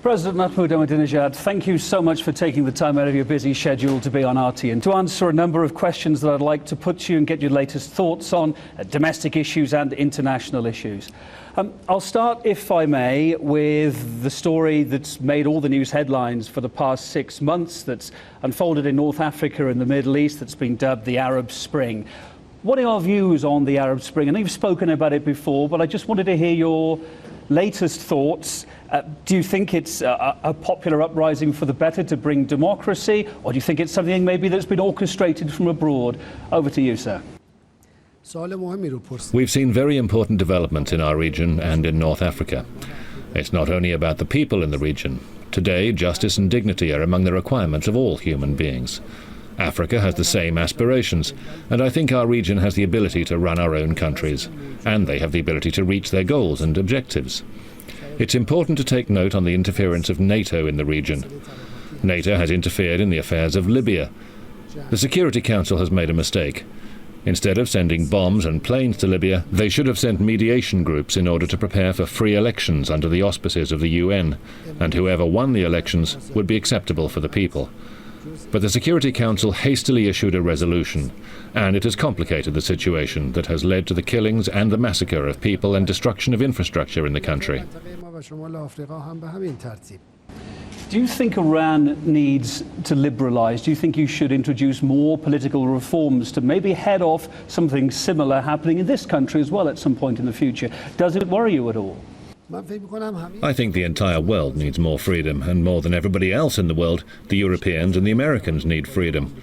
President Mahmoud Ahmadinejad, thank you so much for taking the time out of your busy schedule to be on RT and to answer a number of questions that I'd like to put to you and get your latest thoughts on domestic issues and international issues. I'll start, if I may, with the story that's made all the news headlines for the past 6 months that's unfolded in North Africa and the Middle East that's been dubbed the Arab Spring. What are your views on the Arab Spring? I know you've spoken about it before, but I just wanted to hear your latest thoughts. Do you think it's a popular uprising for the better to bring democracy, or do you think it's something maybe that's been orchestrated from abroad? Over to you, sir. We've seen very important developments in our region and in North Africa. It's not only about the people in the region. Today, justice and dignity are among the requirements of all human beings. Africa has the same aspirations, and I think our region has the ability to run our own countries, and they have the ability to reach their goals and objectives. It's important to take note on the interference of NATO in the region. NATO has interfered in the affairs of Libya. The Security Council has made a mistake. Instead of sending bombs and planes to Libya, they should have sent mediation groups in order to prepare for free elections under the auspices of the UN, and whoever won the elections would be acceptable for the people. But the Security Council hastily issued a resolution, and it has complicated the situation that has led to the killings and the massacre of people and destruction of infrastructure in the country. Do you think Iran needs to liberalize? Do you think you should introduce more political reforms to maybe head off something similar happening in this country as well at some point in the future? Does it worry you at all? I think the entire world needs more freedom, and more than everybody else in the world, the Europeans and the Americans need freedom.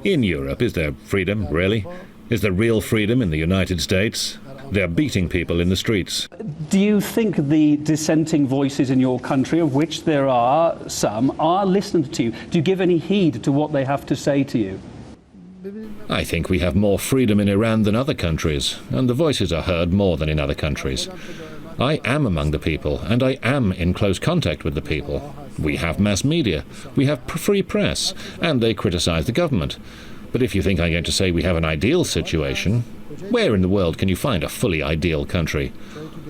In Europe, is there freedom, really? Is there real freedom in the United States? They're beating people in the streets. Do you think the dissenting voices in your country, of which there are some, are listened to you? Do you give any heed to what they have to say to you? I think we have more freedom in Iran than other countries, and the voices are heard more than in other countries. I am among the people, and I am in close contact with the people. We have mass media, we have free press, and they criticize the government. But if you think I'm going to say we have an ideal situation, where in the world can you find a fully ideal country?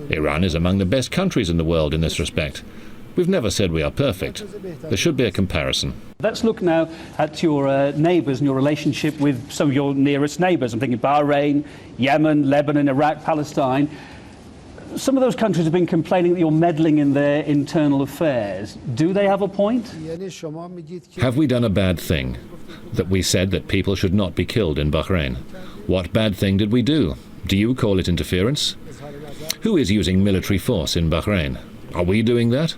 Iran is among the best countries in the world in this respect. We've never said we are perfect. There should be a comparison. Let's look now at your neighbours and your relationship with some of your nearest neighbours. I'm thinking Bahrain, Yemen, Lebanon, Iraq, Palestine. Some of those countries have been complaining that you're meddling in their internal affairs. Do they have a point? Have we done a bad thing? That we said that people should not be killed in Bahrain? What bad thing did we do? Do you call it interference? Who is using military force in Bahrain? Are we doing that?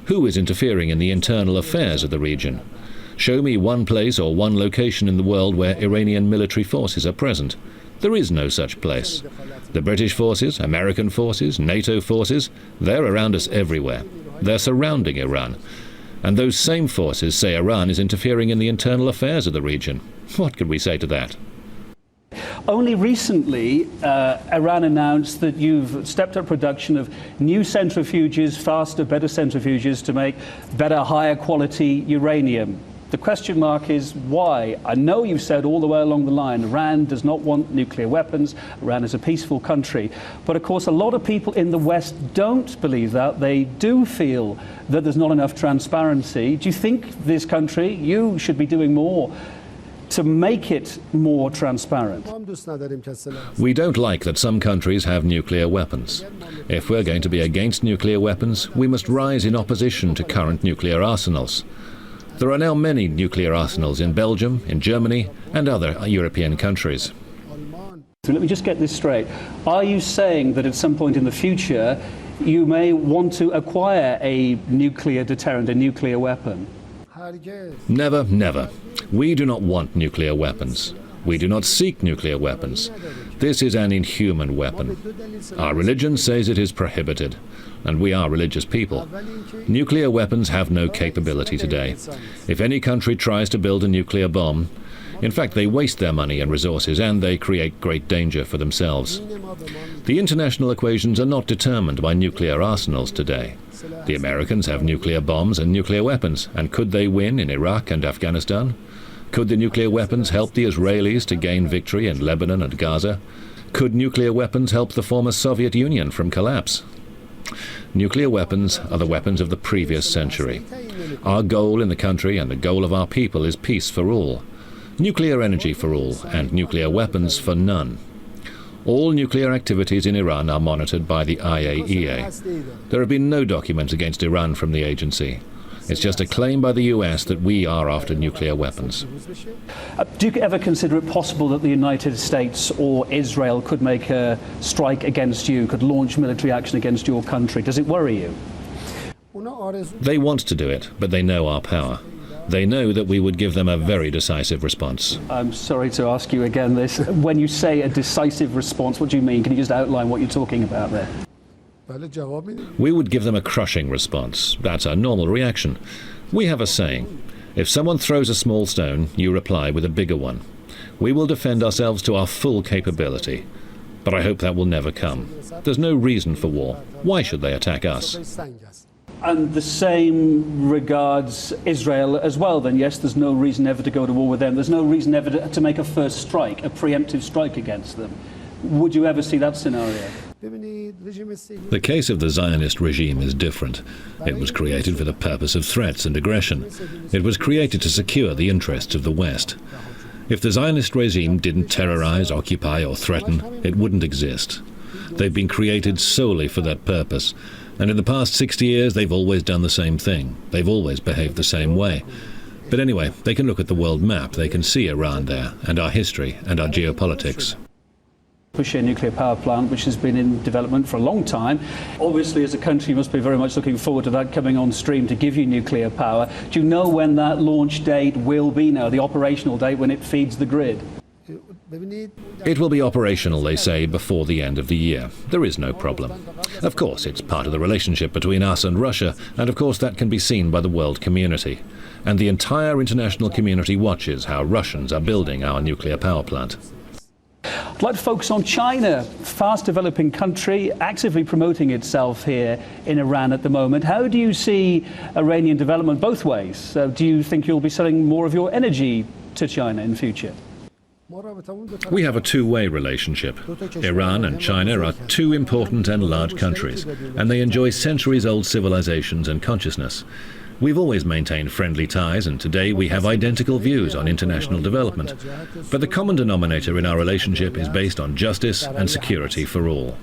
Who is interfering in the internal affairs of the region? Show me one place or one location in the world where Iranian military forces are present. There is no such place. The British forces, American forces, NATO forces, they're around us everywhere. They're surrounding Iran. And those same forces say Iran is interfering in the internal affairs of the region. What could we say to that? Only recently, Iran announced that you've stepped up production of new centrifuges, faster, better centrifuges to make better, higher quality uranium. The question mark is why? I know you've said all the way along the line Iran does not want nuclear weapons. Iran is a peaceful country. But of course, a lot of people in the West don't believe that. They do feel that there's not enough transparency. Do you think this country, you should be doing more to make it more transparent? We don't like that some countries have nuclear weapons. If we're going to be against nuclear weapons, we must rise in opposition to current nuclear arsenals. There are now many nuclear arsenals in Belgium, in Germany, and other European countries. So let me just get this straight. Are you saying that at some point in the future you may want to acquire a nuclear deterrent, a nuclear weapon? Never, never. We do not want nuclear weapons. We do not seek nuclear weapons. This is an inhuman weapon. Our religion says it is prohibited, and we are religious people. Nuclear weapons have no capability today. If any country tries to build a nuclear bomb, in fact, they waste their money and resources, and they create great danger for themselves. The international equations are not determined by nuclear arsenals today. The Americans have nuclear bombs and nuclear weapons, and could they win in Iraq and Afghanistan? Could the nuclear weapons help the Israelis to gain victory in Lebanon and Gaza? Could nuclear weapons help the former Soviet Union from collapse? Nuclear weapons are the weapons of the previous century. Our goal in the country and the goal of our people is peace for all, nuclear energy for all, and nuclear weapons for none. All nuclear activities in Iran are monitored by the IAEA. There have been no documents against Iran from the agency. It's just a claim by the US that we are after nuclear weapons. Do you ever consider it possible that the United States or Israel could make a strike against you, could launch military action against your country? Does it worry you? They want to do it, but they know our power. They know that we would give them a very decisive response. I'm sorry to ask you again this. When you say a decisive response, what do you mean? Can you just outline what you're talking about there? We would give them a crushing response. That's our normal reaction. We have a saying, if someone throws a small stone, you reply with a bigger one. We will defend ourselves to our full capability. But I hope that will never come. There's no reason for war. Why should they attack us? And the same regards Israel as well, then? Yes, there's no reason ever to go to war with them. There's no reason ever to make a first strike, a preemptive strike against them. Would you ever see that scenario? The case of the Zionist regime is different. It was created for the purpose of threats and aggression. It was created to secure the interests of the West. If the Zionist regime didn't terrorize, occupy, or threaten, it wouldn't exist. They've been created solely for that purpose. And in the past 60 years, they've always done the same thing. They've always behaved the same way. But anyway, they can look at the world map. They can see Iran there, and our history, and our geopolitics. Bushehr nuclear power plant, which has been in development for a long time. Obviously, as a country, you must be very much looking forward to that coming on stream to give you nuclear power. Do you know when that launch date will be now, the operational date when it feeds the grid? It will be operational, they say, before the end of the year. There is no problem. Of course, it's part of the relationship between us and Russia, and of course that can be seen by the world community. And the entire international community watches how Russians are building our nuclear power plant. I'd like to focus on China, fast developing country, actively promoting itself here in Iran at the moment. How do you see Iranian development both ways? Do you think you'll be selling more of your energy to China in future? We have a two-way relationship. Iran and China are two important and large countries, and they enjoy centuries-old civilizations and consciousness. We've always maintained friendly ties, and today we have identical views on international development. But the common denominator in our relationship is based on justice and security for all.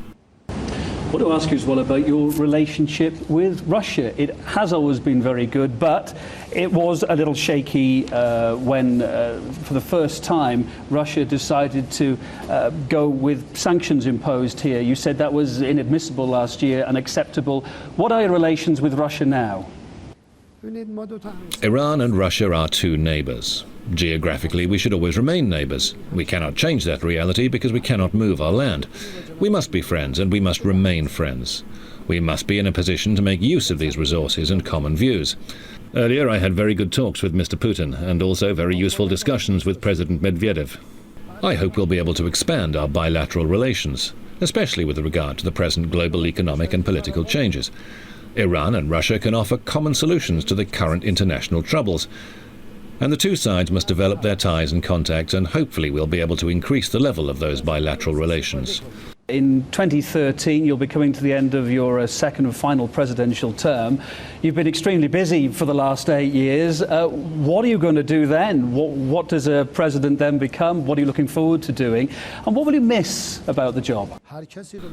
I want to ask you as well about your relationship with Russia. It has always been very good, but it was a little shaky when, for the first time, Russia decided to go with sanctions imposed here. You said that was inadmissible last year, unacceptable. What are your relations with Russia now? Iran and Russia are two neighbors. Geographically, we should always remain neighbors. We cannot change that reality because we cannot move our land. We must be friends, and we must remain friends. We must be in a position to make use of these resources and common views. Earlier, I had very good talks with Mr. Putin, and also very useful discussions with President Medvedev. I hope we'll be able to expand our bilateral relations, especially with regard to the present global economic and political changes. Iran and Russia can offer common solutions to the current international troubles. And the two sides must develop their ties and contacts, and hopefully we'll be able to increase the level of those bilateral relations. In 2013, you'll be coming to the end of your second and final presidential term. You've been extremely busy for the last 8 years. What are you going to do then? What does a president then become? What are you looking forward to doing? And what will you miss about the job?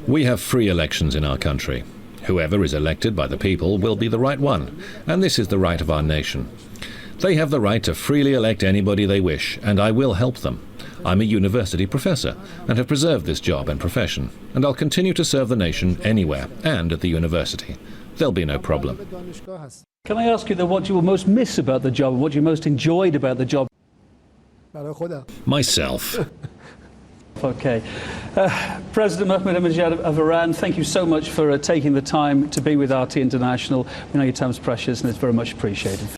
We have free elections in our country. Whoever is elected by the people will be the right one, and this is the right of our nation. They have the right to freely elect anybody they wish, and I will help them. I'm a university professor and have preserved this job and profession, and I'll continue to serve the nation anywhere and at the university. There'll be no problem. Can I ask you, though, what you will most miss about the job, what you most enjoyed about the job? Myself. Okay. President Ahmadinejad of Iran, thank you so much for taking the time to be with RT International. We know your time's precious and it's very much appreciated.